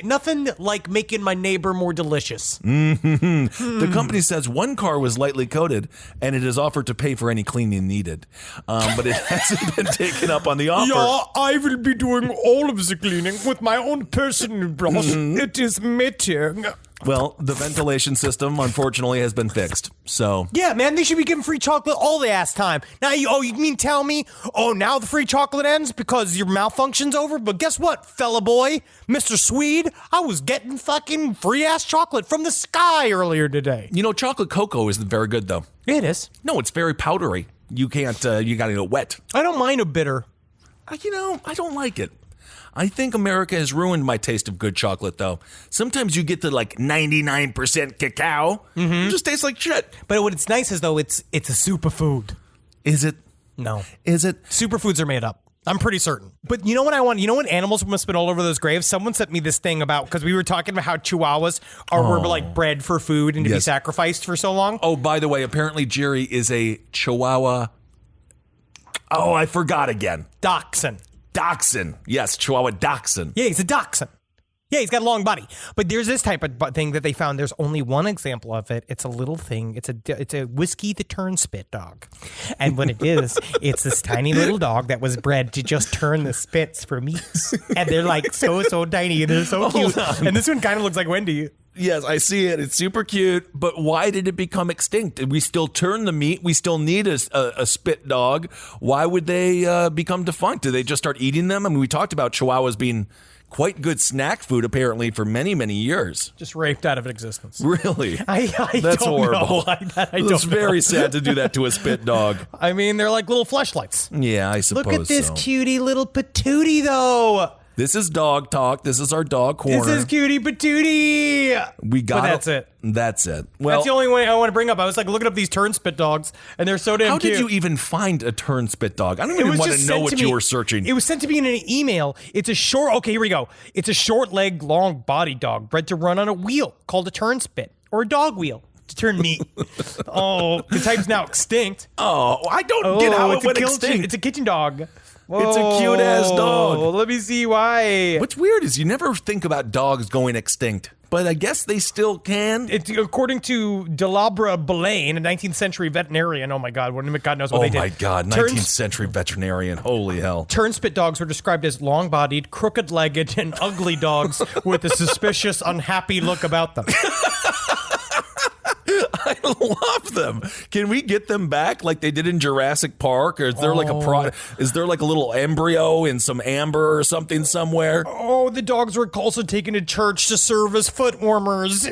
nothing like making my neighbor more delicious. The company says one car was lightly coated, and it is offered to pay for any cleaning needed. But it hasn't been taken up on the offer. Yeah, I will be doing all of the cleaning with my own personal brush. It is my turn. Well, the ventilation system, unfortunately, has been fixed. So, Yeah, man, they should be giving free chocolate all the ass time. Now, you mean tell me, now the free chocolate ends because your malfunction's over? But guess what, fella boy, Mr. Swede, I was getting fucking free ass chocolate from the sky earlier today. chocolate cocoa isn't very good, though. It is. No, it's very powdery. You can't, you gotta get wet. I don't mind a bitter. I don't like it. I think America has ruined my taste of good chocolate, though. Sometimes you get the 99% cacao. It just tastes like shit. But what it's nice is, though, it's a superfood. Is it? No. Is it? Superfoods are made up. I'm pretty certain. But you know what I want? You know what animals must have been all over those graves? Someone sent me this thing about, because we were talking about how chihuahuas were bred for food and to be Yes. sacrificed for so long. Oh, by the way, apparently Jerry is a Chihuahua. Oh, I forgot again. Dachshund. Dachshund. Yes, Chihuahua Dachshund. Yeah, he's a dachshund. Yeah, he's got a long body. But there's this type of thing that they found. There's only one example of it. It's a little thing. It's a whiskey the turn spit dog. And what it is, it's this tiny little dog that was bred to just turn the spits for meat. And they're so tiny and they're so cute. Hold on. And this one kind of looks like Wendy. Yes, I see it. It's super cute. But why did it become extinct? Did we still turn the meat? We still need a spit dog. Why would they become defunct? Did they just start eating them? I mean, we talked about Chihuahuas being quite good snack food, apparently, for many, many years. Just raped out of existence. Really? I That's don't horrible. know. I It's don't very know. sad to do that to a spit dog. I mean, they're like little fleshlights. Yeah, I suppose Look at this so. cutie little patootie, though. This is dog talk. This is our dog corner. This is cutie patootie. We got But that's it. That's it. Well, That's the only way I want to bring up. I was like looking up these turnspit dogs, and they're so damn how cute. did you even find a turnspit dog? I don't It even was want just to know sent what to you me. were searching. It was sent to me in an email. It's a short. Okay, here we go. It's a short-legged, long-bodied dog bred to run on a wheel called a turnspit or a dog wheel to turn meat. Oh, the type's now extinct. Oh, I don't get how it went extinct. It's a kitchen dog. It's a cute-ass dog. Whoa, let me see why. What's weird is you never think about dogs going extinct, but I guess they still can. It's according to Delabra Belaine, a 19th century veterinarian. Oh my God, God knows what they Oh did. my God, 19th century veterinarian. Holy hell. Turnspit dogs were described as long-bodied, crooked-legged, and ugly dogs with a suspicious, unhappy look about them. I love them. Can we get them back like they did in Jurassic Park? Or is there like is there like a little embryo in some amber or something somewhere? Oh, the dogs were also taken to church to serve as foot warmers.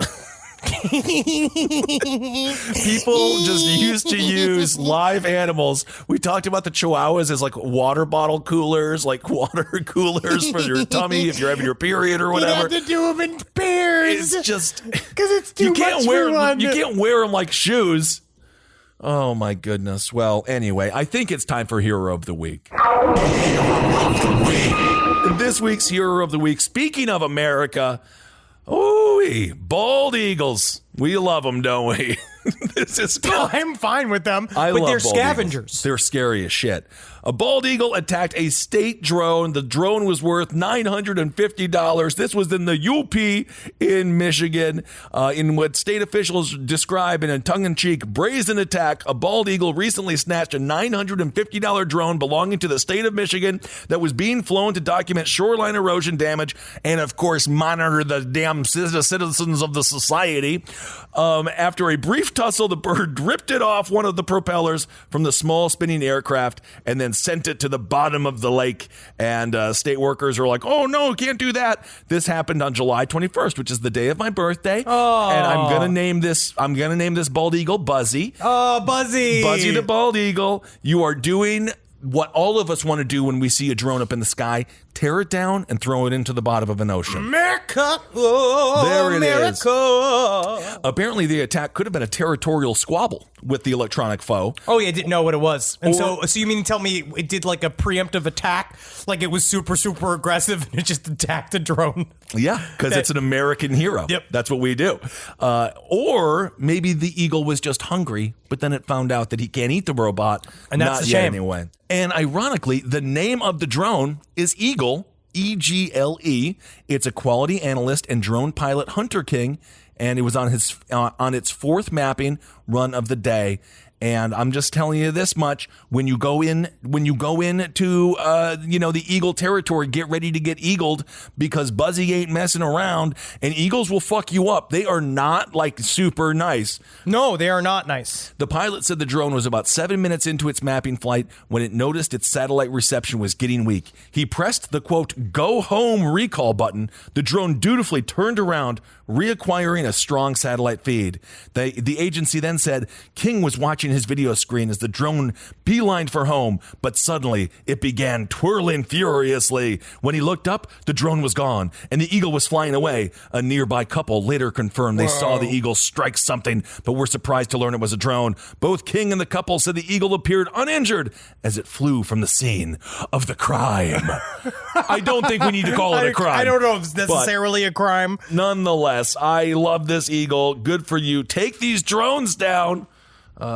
People just used to use live animals. We talked about the Chihuahuas as like water bottle coolers, like water coolers for your tummy if you're having your period or whatever. You have to do them in pairs. It's just because it's too much wear for one. you can't wear them like shoes. Oh my goodness. Well, anyway, I think it's time for Hero of the Week. This week's Hero of the Week, speaking of America, bald eagles. We love them, don't we? This is cool. I'm fine with them, I but love they're bald scavengers. eagles. They're scary as shit. A bald eagle attacked a state drone. The drone was worth $950. This was in the UP in Michigan. In what state officials describe in a tongue-in-cheek brazen attack, a bald eagle recently snatched a $950 drone belonging to the state of Michigan that was being flown to document shoreline erosion damage and, of course, monitor the damn citizens of the society. After a brief tussle, the bird ripped it off one of the propellers from the small spinning aircraft and then sent it to the bottom of the lake. And state workers are like, oh no, can't do that. This happened on July 21st, which is the day of my birthday. Oh. And I'm gonna name this bald eagle Buzzy. Oh, Buzzy. Buzzy the bald eagle. You are doing what all of us want to do when we see a drone up in the sky: tear it down and throw it into the bottom of an ocean. America. Oh, There it is. America. Apparently, the attack could have been a territorial squabble with the electronic foe. Oh, yeah, I didn't know what it was. And Or- so you mean to tell me it did like a preemptive attack? Like it was super, super aggressive and it just attacked a drone? Yeah, because it's an American hero. Yep. That's what we do. Or maybe the eagle was just hungry, but then it found out that he can't eat the robot. And that's Not a yet shame. anyway. And ironically, the name of the drone is Eagle, EGLE. It's a quality analyst and drone pilot Hunter King, and it was on its fourth mapping run of the day. And I'm just telling you this much: when you go into the eagle territory, get ready to get eagled, because Buzzy ain't messing around, and eagles will fuck you up. They are not like super nice. No, they are not nice. The pilot said the drone was about 7 minutes into its mapping flight when it noticed its satellite reception was getting weak. He pressed the, quote, go home recall button. The drone dutifully turned around, reacquiring a strong satellite feed. The agency then said King was watching his video screen as the drone beelined for home, but suddenly it began twirling furiously. When he looked up, the drone was gone, and the eagle was flying away. A nearby couple later confirmed they saw the eagle strike something, but were surprised to learn it was a drone. Both King and the couple said the eagle appeared uninjured as it flew from the scene of the crime. I don't think we need to call it a crime. I don't know if it's necessarily a crime. Nonetheless, I love this eagle. Good for you. Take these drones down,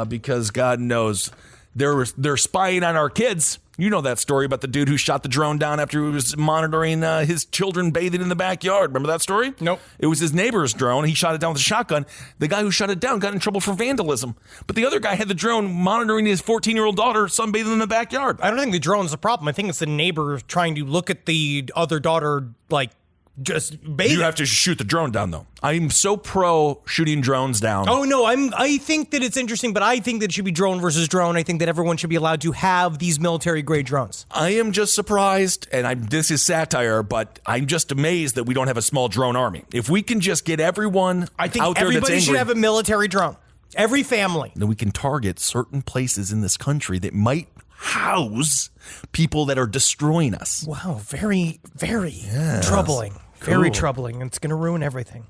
because God knows they're spying on our kids. You know that story about the dude who shot the drone down after he was monitoring his children bathing in the backyard. Remember that story? Nope. It was his neighbor's drone. He shot it down with a shotgun. The guy who shot it down got in trouble for vandalism. But the other guy had the drone monitoring his 14-year-old daughter sunbathing in the backyard. I don't think the drone's the problem. I think it's the neighbor trying to look at the other daughter, like, just bait You it. have to shoot the drone down, though. I'm so pro shooting drones down. Oh no, I think that it's interesting, but I think that it should be drone versus drone. I think that everyone should be allowed to have these military grade drones. I am just surprised, and this is satire, but I'm just amazed that we don't have a small drone army. If we can just get everyone I think out there that's everybody angry, should have a military drone. Every family. then we can target certain places in this country that might house people that are destroying us. Wow, very, very troubling. Very troubling. It's going to ruin everything.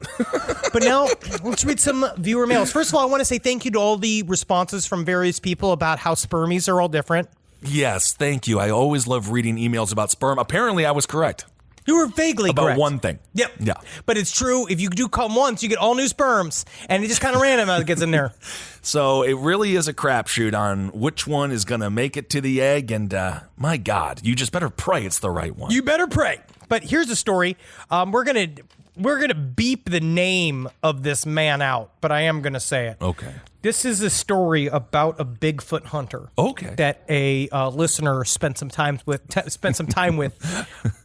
But now, let's read some viewer mails. First of all, I want to say thank you to all the responses from various people about how spermies are all different. Yes, thank you. I always love reading emails about sperm. Apparently, I was correct. You were vaguely About correct. one thing. Yep. Yeah. But it's true. If you do come once, you get all new sperms. And it just kind of random how it gets in there. So it really is a crapshoot on which one is going to make it to the egg. And my God, you just better pray it's the right one. You better pray. But here's the story. We're gonna beep the name of this man out, but I am gonna say it. Okay. This is a story about a Bigfoot hunter. Okay. That a listener spent some time with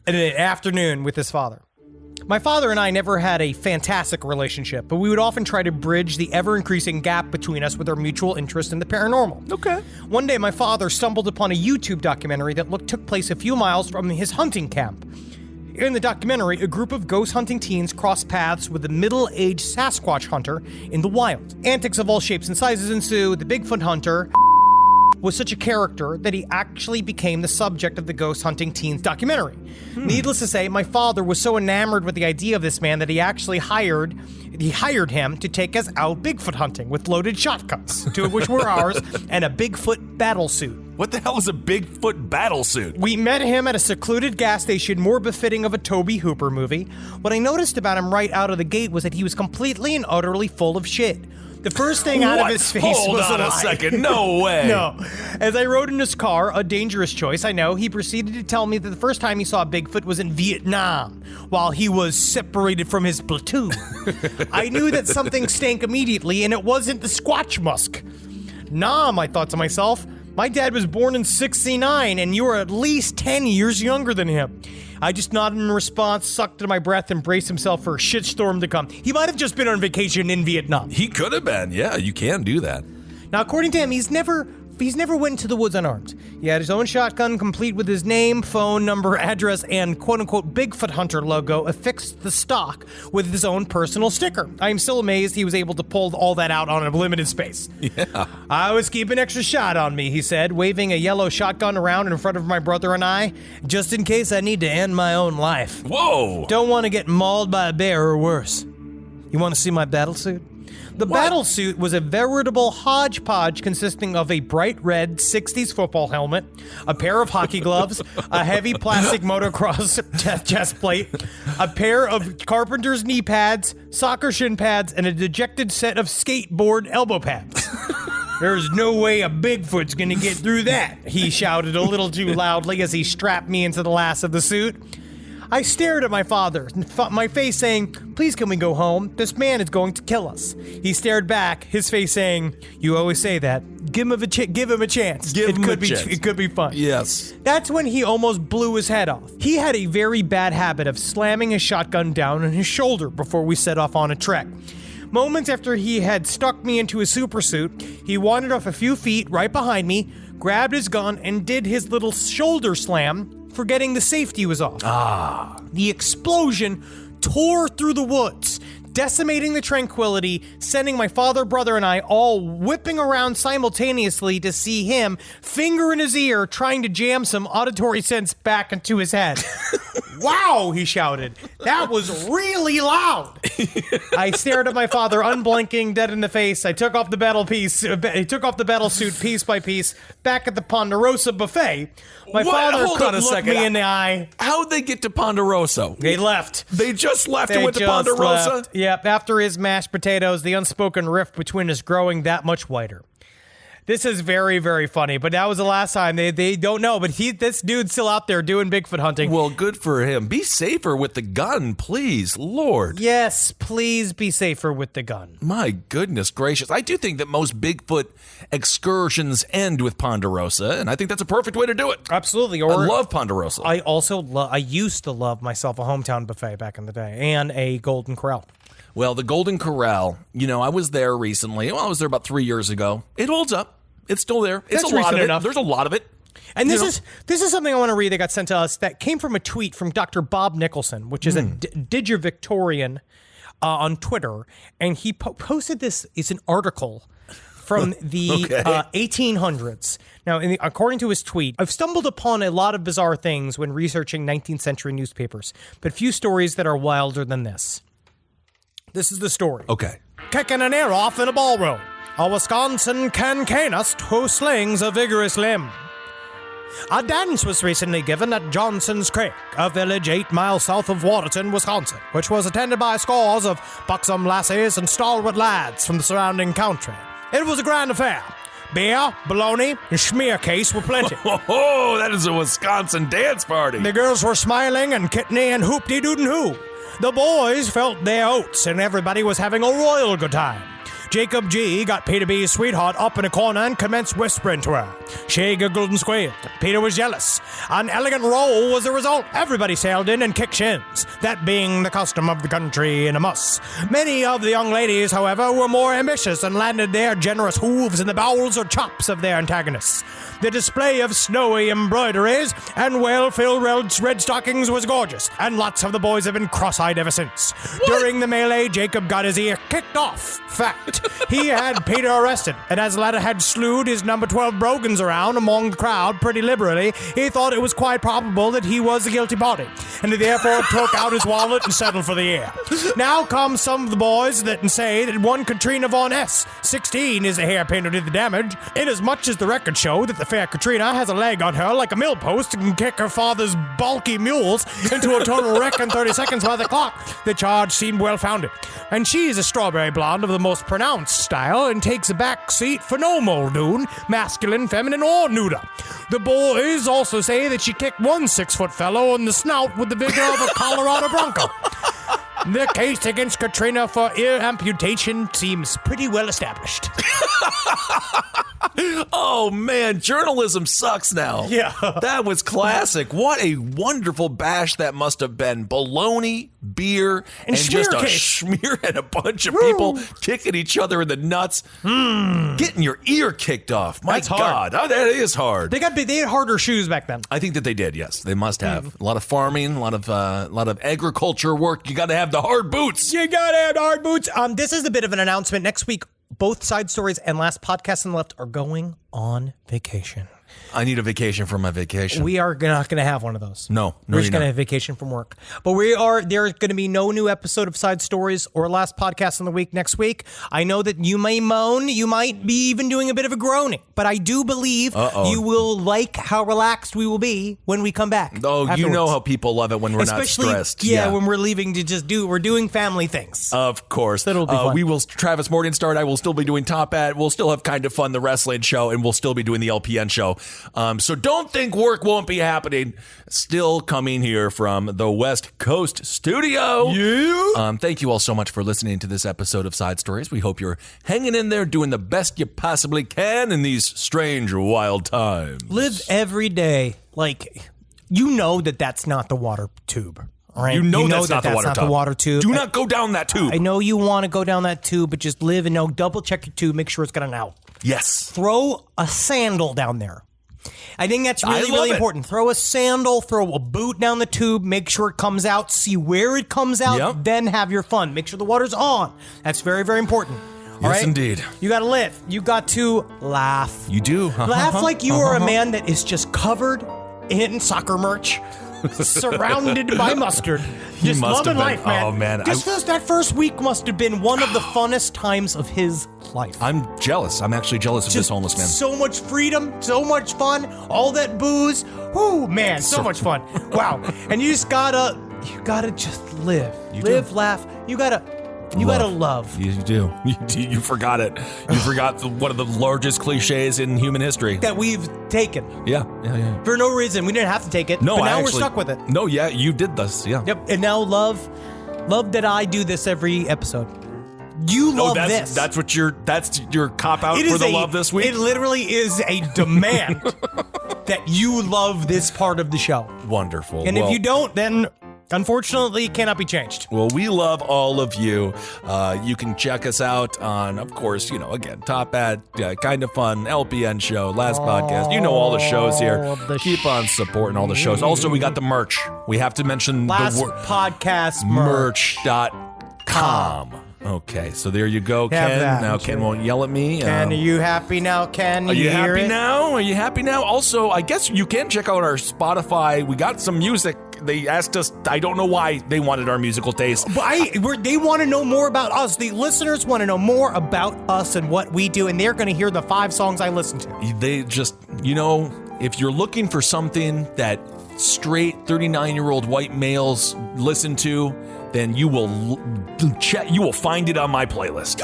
in an afternoon with his father. My father and I never had a fantastic relationship, but we would often try to bridge the ever-increasing gap between us with our mutual interest in the paranormal. Okay. One day, my father stumbled upon a YouTube documentary that took place a few miles from his hunting camp. In the documentary, a group of ghost hunting teens cross paths with a middle-aged Sasquatch hunter in the wild. Antics of all shapes and sizes ensue. The Bigfoot hunter was such a character that he actually became the subject of the ghost hunting teens documentary. Needless to say, my father was so enamored with the idea of this man that he actually hired him to take us out Bigfoot hunting with loaded shotguns, two of which were ours, and a Bigfoot battle suit. What the hell is a Bigfoot battle suit? We met him at a secluded gas station more befitting of a Tobe Hooper movie. What I noticed about him right out of the gate was that he was completely and utterly full of shit. The first thing out of his face Hold was on a a lie. second. No way. No. As I rode in his car, a dangerous choice, I know, he proceeded to tell me that the first time he saw Bigfoot was in Vietnam, while he was separated from his platoon. I knew that something stank immediately, and it wasn't the Squatch Musk. Nam, I thought to myself. My dad was born in '69, and you are at least 10 years younger than him. I just nodded in response, sucked in my breath, and braced himself for a shitstorm to come. He might have just been on vacation in Vietnam. He could have been. Yeah, you can do that. Now, according to him, he's never went into the woods unarmed. He had his own shotgun, complete with his name, phone number, address, and quote-unquote Bigfoot Hunter logo affixed to the stock with his own personal sticker. I am still amazed he was able to pull all that out on a limited space. Yeah. I was keeping extra shot on me, he said, waving a yellow shotgun around in front of my brother and I, just in case I need to end my own life. Whoa. Don't want to get mauled by a bear or worse. You want to see my battle suit? The battle suit was a veritable hodgepodge consisting of a bright red 60s football helmet, a pair of hockey gloves, a heavy plastic motocross chest plate, a pair of carpenter's knee pads, soccer shin pads, and a dejected set of skateboard elbow pads. There's no way a Bigfoot's gonna get through that, he shouted a little too loudly as he strapped me into the last of the suit. I stared at my father, my face saying, please can we go home? This man is going to kill us. He stared back, his face saying, you always say that. Give him a chance. Give him a chance. It could be fun. Yes. That's when he almost blew his head off. He had a very bad habit of slamming his shotgun down on his shoulder before we set off on a trek. Moments after he had stuck me into his super suit, he wandered off a few feet right behind me, grabbed his gun, and did his little shoulder slam, forgetting the safety was off. The explosion tore through the woods, decimating the tranquility, sending my father, brother, and I all whipping around simultaneously to see him, finger in his ear, trying to jam some auditory sense back into his head. Wow, he shouted. That was really loud. I stared at my father, unblinking, dead in the face. I took off the battle suit piece by piece, back at the Ponderosa buffet. My father couldn't look me in the eye. How'd they get to Ponderosa? They left. They just left and went to Ponderosa? Left. Yep, after his mashed potatoes, the unspoken rift between us growing that much wider. This is very, very funny, but that was the last time. They don't know, but this dude's still out there doing Bigfoot hunting. Well, good for him. Be safer with the gun, please, Lord. Yes, please be safer with the gun. My goodness gracious. I do think that most Bigfoot excursions end with Ponderosa, and I think that's a perfect way to do it. Absolutely. I love Ponderosa. I used to love myself a hometown buffet back in the day and a Golden Corral. Well, the Golden Corral, I was there recently. Well, I was there about 3 years ago. It holds up. It's still there. It's That's a lot recent of it. enough. There's a lot of it. And this is something I want to read that got sent to us that came from a tweet from Dr. Bob Nicholson, which is a Digivictorian on Twitter. And he posted this. It's an article from the 1800s. Now, according to his tweet, I've stumbled upon a lot of bizarre things when researching 19th century newspapers, but few stories that are wilder than this. This is the story. Okay. Kicking an ear off in a ballroom. A Wisconsin cancanist who slings a vigorous limb. A dance was recently given at Johnson's Creek, a village 8 miles south of Waterton, Wisconsin, which was attended by scores of buxom lassies and stalwart lads from the surrounding country. It was a grand affair. Beer, bologna, and schmear case were plenty. Oh, that is a Wisconsin dance party. The girls were smiling and kitteny and hoop-de-doodin'-hoo. The boys felt their oats, and everybody was having a royal good time. Jacob G. got Peter B.'s sweetheart up in a corner and commenced whispering to her. She giggled and squealed. Peter was jealous. An elegant roll was the result. Everybody sailed in and kicked shins, that being the custom of the country in a muss. Many of the young ladies, however, were more ambitious and landed their generous hooves in the bowels or chops of their antagonists. The display of snowy embroideries and well-filled red stockings was gorgeous, and lots of the boys have been cross-eyed ever since. During the melee, Jacob got his ear kicked off. Fact. He had Peter arrested, and as the latter had slewed his number 12 brogans around among the crowd pretty liberally, he thought it was quite probable that he was the guilty party, and he therefore took out his wallet and settled for the ear. Now come some of the boys that say that one Katrina Von S, 16, is the hairpin who did the damage, inasmuch as the records show that the fair Katrina has a leg on her like a millpost and can kick her father's bulky mules into a total wreck in 30 seconds by the clock. The charge seemed well-founded, and she is a strawberry blonde of the most pronounced style and takes a back seat for no Muldoon, masculine, feminine, or neuter. The boys also say that she kicked one 6-foot fellow in the snout with the vigor of a Colorado Bronco. The case against Katrina for ear amputation seems pretty well established. Oh, man, journalism sucks now. Yeah. That was classic. What a wonderful bash that must have been. Bologna, beer, and just a schmear and a bunch of people kicking each other in the nuts. Getting your ear kicked off. My That's God. hard. Oh, that is hard. They had harder shoes back then. I think that they did, yes. They must have. A lot of farming, a lot of agriculture work. You got to have the hard boots. You gotta have hard boots. This is a bit of an announcement. Next week, both Side Stories and Last Podcast on the Left are going on vacation. I need a vacation from my vacation. We are not going to have one of those. No, we're just you're going to not. have vacation from work. But there's going to be no new episode of Side Stories or Last Podcast in the Week next week. I know that you may moan, you might be even doing a bit of a groaning, but I do believe you will like how relaxed we will be when we come back. Oh, afterwards. you know how people love it when we're Especially, not stressed. Yeah, when we're leaving to we're doing family things. Of course. That'll be fun. We will, Travis Morningstar, I will still be doing Top Hat. We'll still have Kind of Fun, the wrestling show, and we'll still be doing the LPN show. So don't think work won't be happening. Still coming here from the West Coast studio. Yeah. Thank you all so much for listening to this episode of Side Stories. We hope you're hanging in there, doing the best you possibly can in these strange, wild times. Live every day like you know that's not the water tube. All right? You know that's not the water tube. Do not go down that tube. I know you want to go down that tube, but just live and double check your tube, make sure it's got an out. Yes. Throw a sandal down there. I think that's I really, love really it. important. Throw a sandal, throw a boot down the tube, make sure it comes out, see where it comes out, Yep. then have your fun. Make sure the water's on. That's very, very important. All Yes, right? indeed. You got to live. You got to laugh. You do. Laugh like you are a man that is just covered in soccer merch, surrounded by mustard. Just must loving have been. life, man. Oh, man. That first week must have been one of the funnest times of his life. I'm jealous. I'm actually jealous of this homeless man. So much freedom, so much fun, all that booze. Whoo, man, so much fun. Wow. And you just gotta just live. Live, laugh. You gotta You gotta love. You do. You forgot it. You forgot one of the largest cliches in human history. That we've taken. Yeah. For no reason. We didn't have to take it. No, but now actually, we're stuck with it. No, yeah, you did this. Yeah. Yep. And now love that I do this every episode. You love this. That's your cop out for the love this week. It literally is a demand that you love this part of the show. Wonderful. And if you don't, then unfortunately it cannot be changed. Well, we love all of you. You can check us out on, of course, again, Top Hat, Kind of Fun, LPN Show, Last Podcast. You know all the shows here. Keep on supporting all the shows. Also, we got the merch. We have to mention Last the Podcast merch.com. Okay, so there you go, Have Ken. that. Now Ken won't yell at me. Ken, are you happy now, Ken? Are you hear happy it? now? Are you happy now? Also, I guess you can check out our Spotify. We got some music. They asked us, I don't know why they wanted our musical taste. But they want to know more about us. The listeners want to know more about us and what we do, and they're going to hear the 5 songs I listen to. They just, if you're looking for something that straight 39-year-old white males listen to, then you will find it on my playlist.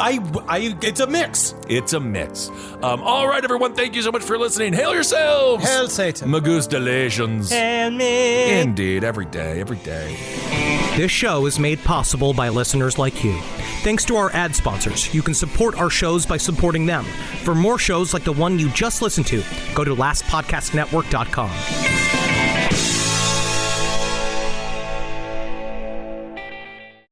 It's a mix. It's a mix. All right, everyone, thank you so much for listening. Hail yourselves. Hail Satan. Magustalations. And me. Indeed, every day. This show is made possible by listeners like you. Thanks to our ad sponsors, you can support our shows by supporting them. For more shows like the one you just listened to, go to lastpodcastnetwork.com.